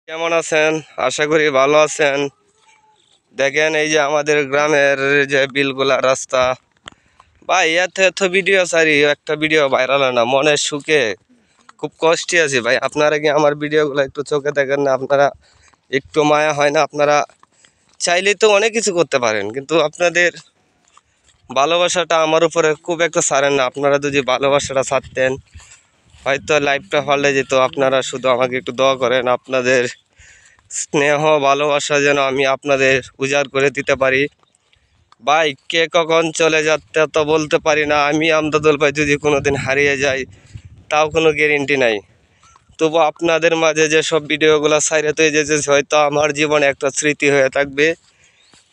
কেমন আছেন? আশা করি ভালো আছেন। দেখেন এই যে আমাদের গ্রামের যে বিলগুলা রাস্তা, ভাই এত এত ভিডিও সারি একটা ভিডিও ভাইরাল হয় না, মনের সুখে খুব কষ্টে আছি ভাই। আপনারা কি আমার ভিডিওগুলো একটু চোখে দেখেন না? আপনারা একটু মায়া হয় না? আপনারা চাইলেই তো অনেক কিছু করতে পারেন, কিন্তু আপনাদের ভালোবাসাটা আমার উপরে খুব একটা ছাড়েন না। আপনারা যদি ভালোবাসাটা ছাড়তেন হয়তো লাইফটা পাল্টে যেত। আপনারা শুধু আমাকে একটু দোয়া করেন, আপনাদের স্নেহ ভালোবাসা যেন আমি আপনাদের উজাড় করে দিতে পারি। ভাই কে কখন চলে যাচ্ছে তো বলতে পারি না। আমি আমদাদুল ভাই যদি কোনোদিন হারিয়ে যাই তাও কোনো গ্যারেন্টি নাই। তবু আপনাদের মাঝে যেসব ভিডিওগুলো ছাইরে তৈরি যেতেছে হয়তো আমার জীবনে একটা স্মৃতি হয়ে থাকবে।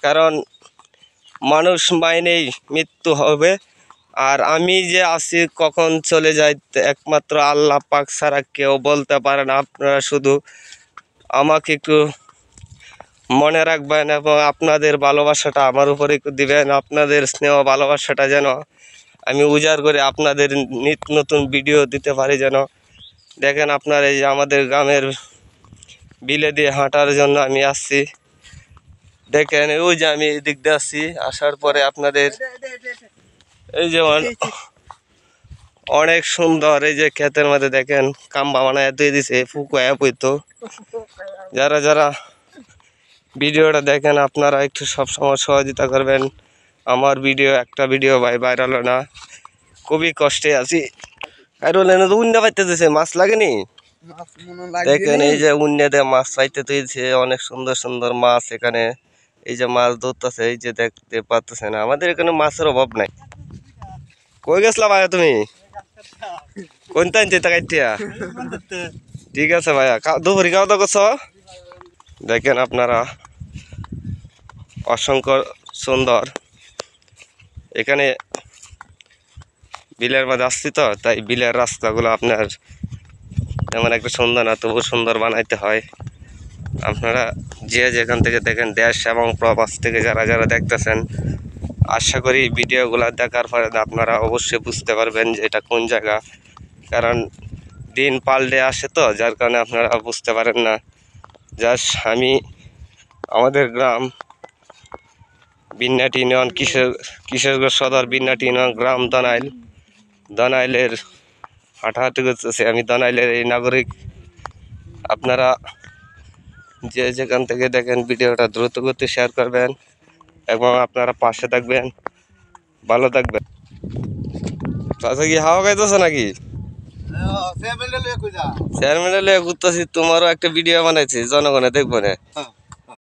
কারণ মানুষ মাইনেই মৃত্যু হবে, আর আমি যে আছি কখন চলে যাই একমাত্র আল্লাহ পাক ছাড়া কেউ বলতে পারে না। আপনারা শুধু আমাকে একটু মনে রাখবেন এবং আপনাদের ভালোবাসাটা আমার উপরে একটু দিবেন। আপনাদের স্নেহ ভালোবাসাটা যেন আমি উজাড় করে আপনাদের নিত্য নতুন ভিডিও দিতে পারি যেন। দেখেন আপনার এই যে আমাদের গ্রামের বিলে দিয়ে হাঁটার জন্য আমি আসছি। দেখেন ওই যে আমি এই দিক দিয়ে আসছি, আসার পরে আপনাদের এই যে অনেক সুন্দর এই যে ক্ষেতের মধ্যে দেখেন কাম্বা বানায় দিয়ে দিছে ফুকুয়া বইতো। যারা যারা ভিডিওটা দেখেন আপনারা একটু সবসময় সহযোগিতা করবেন। আমার ভিডিও একটা ভিডিও ভাইরাল হয় না, খুবই কষ্টে আছি। আর তো উন্না পাইতে দিয়েছে, মাছ লাগেনি। দেখেন এই যে উন্নাতে মাছ পাইতে দিয়েছে, অনেক সুন্দর সুন্দর মাছ এখানে। এই যে মাছ ধরতেছে, এই যে দেখতে পাচ্ছেন আমাদের এখানে মাছের অভাব নাই। কই গেছলা ভাইয়া তুমি? কোনটা আনতে টাকাইটিয়া? ঠিক আছে ভাইয়া, দুপুরি খাওয়া দাওয়া করছো? দেখেন আপনারা অসংখ্য সুন্দর। এখানে বিলের মধ্যে আসছি তো, তাই বিলের রাস্তাগুলো আপনার তেমন একটা সুন্দর না, তবু সুন্দর বানাইতে হয়। আপনারা যে যেখান থেকে দেখেন, দেশ এবং প্রবাস থেকে যারা যারা দেখতেছেন, আশা করি ভিডিওগুলো দেখার পরে আপনারা অবশ্যই বুঝতে পারবেন যে এটা কোন জায়গা। কারণ দিন পাল্টে আসে তো, যার কারণে আপনারা বুঝতে পারেন না। জাস্ট আমি আমাদের গ্রাম বিন্নাটি ইউনিয়ন, কিশোরগঞ্জ সদর বিন্নাটি ইউনিয়ন গ্রাম দনাইলের হাঁটাহাঁটি করতেছে। আমি দনাইলের এই নাগরিক। আপনারা যে যেখান থেকে দেখেন ভিডিওটা দ্রুত গতি শেয়ার করবেন এবং আপনারা পাশে থাকবেন, ভালো থাকবেন। আচ্ছা কি হাওয়া খাইতেছ নাকি? চেয়ারম্যান ঘুরতেছি, তোমারও একটা ভিডিও বানাইছি, জনগণে দেখবো না।